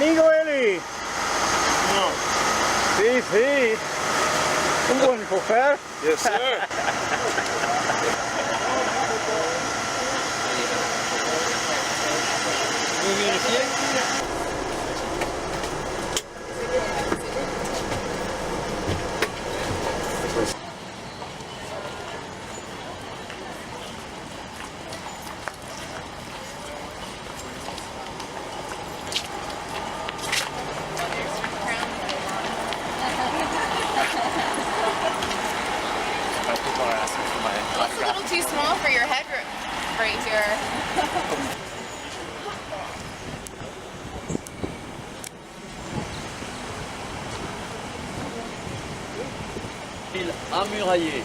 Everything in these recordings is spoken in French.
Amigo Eli. Non. Si, si. Comment il faut faire? Yes, sir. Vous voulez vérifier? Looks a little too small for your head right here. Ville emmuraillée.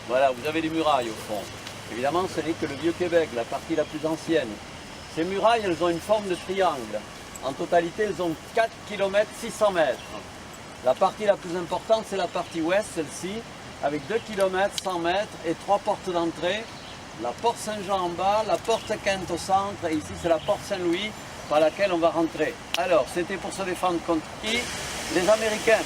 Voilà, vous avez des murailles au fond. Évidemment, ce n'est que le Vieux-Québec, la partie la plus ancienne. Ces murailles, elles ont une forme de triangle. En totalité, elles ont 4 km 600 mètres. La partie la plus importante, c'est la partie ouest, celle-ci, avec 2 km 100 mètres et 3 portes d'entrée. La porte Saint-Jean en bas, la porte Quinte au centre, et ici c'est la porte Saint-Louis par laquelle on va rentrer. Alors, c'était pour se défendre contre qui? Les Américains.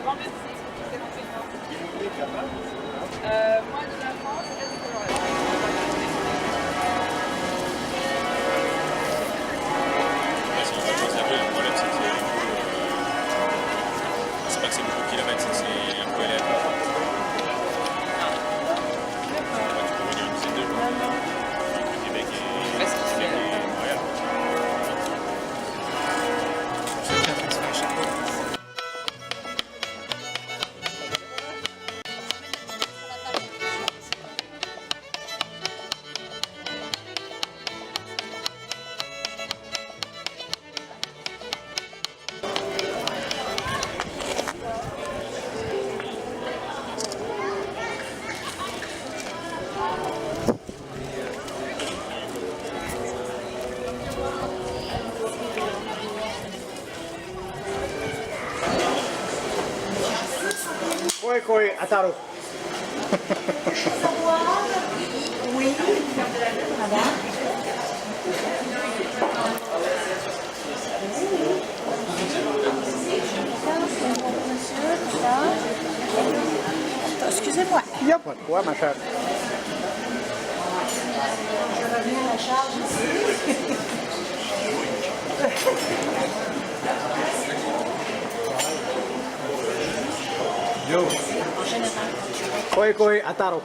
Grand merci. Moi de la France, Le problème, c'est pas que c'est beaucoup de kilomètres, c'est un peu aléatoire. Tu peux venir une dizaine de jours. Le Québec et Montréal. Koi Ataru. Oui, madame. Excusez-moi. Il n'y a pas de quoi, ma chère. Je reviens à la charge ici. Yo. Koi Ataru.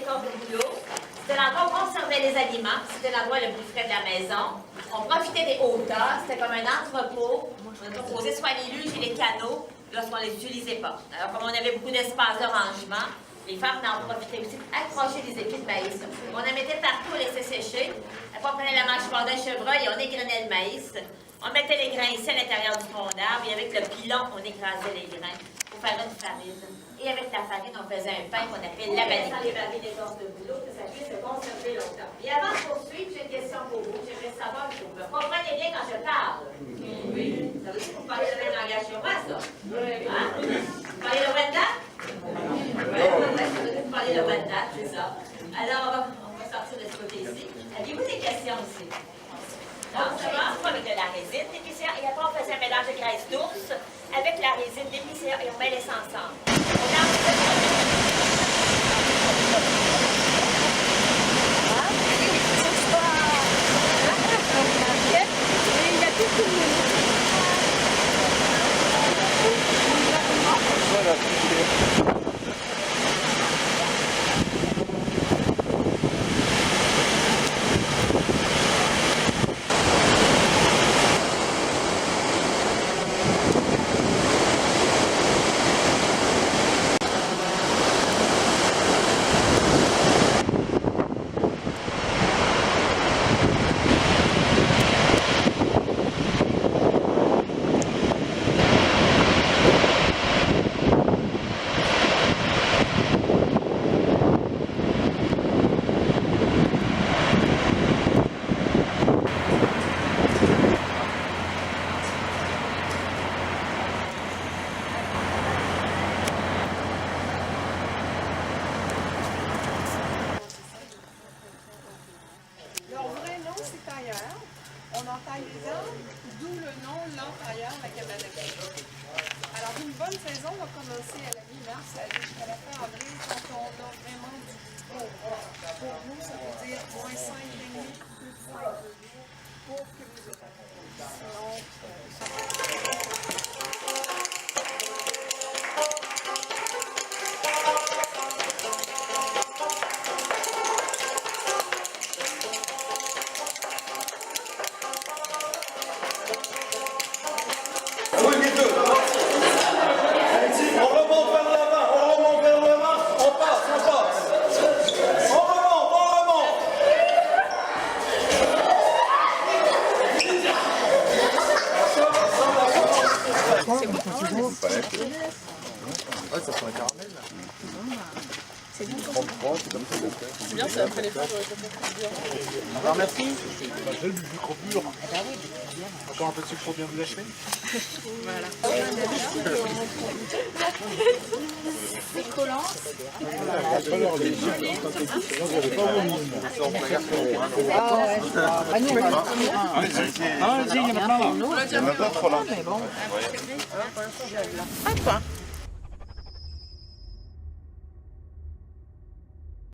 contre le boulot. C'était l'endroit où on conservait les aliments. C'était l'endroit le plus frais de la maison. On profitait des hauteurs. C'était comme un entrepôt. On posait soit les luges et les canaux lorsqu'on ne les utilisait pas. Alors, comme on avait beaucoup d'espace de rangement, les femmes en profitaient aussi pour accrocher des épis de maïs. On en mettait partout, on laissait sécher. Après, on prenait la mâche fort d'un chevreuil et on égrenait le maïs. On mettait les grains ici à l'intérieur du tronc d'arbre et avec le pilon, on écrasait les grains pour faire une farine. Et avec la farine, on faisait un pain qu'on appelle labanité. Dans les barils d'écorce de bouleau, que ça puisse se conserver longtemps. Et avant de poursuivre, j'ai une question pour vous. J'aimerais savoir si vous me comprenez bien quand je parle. Oui. Ça veut dire que vous parlez le même langage que moi, ça? Oui. Hein? Vous parlez le Wendat? Vous parlez le Wendat, c'est ça. Alors, on va sortir de ce côté-ci. Avez-vous des questions aussi? Donc, ça commence avec de la résine d'épicéa et après, on faisait un mélange de graisse d'ours avec la résine d'épicéa et on met les ensemble. Leur vrai nom, c'est tailleur. On entaille les arbres, d'où le nom l'entailleur, la cabane à café. Alors, une bonne saison va commencer à la mi-mars, aller jusqu'à la fin avril, quand on a vraiment du beau froid. Pour nous, ça veut dire moins 5,5, plus de 5 degrés pour que vous ayez. Ouais, ça sent un caramel. C'est bon. 33, c'est comme ça. C'est bien, c'est après les fois, j'aurais fait plus dur. Alors merci. J'ai le micro-pur. Encore un peu de sucre pour bien vous lâcher. Voilà. C'est collant. Ah, il y en a plein là. Il y en a d'autres là. Mais bon.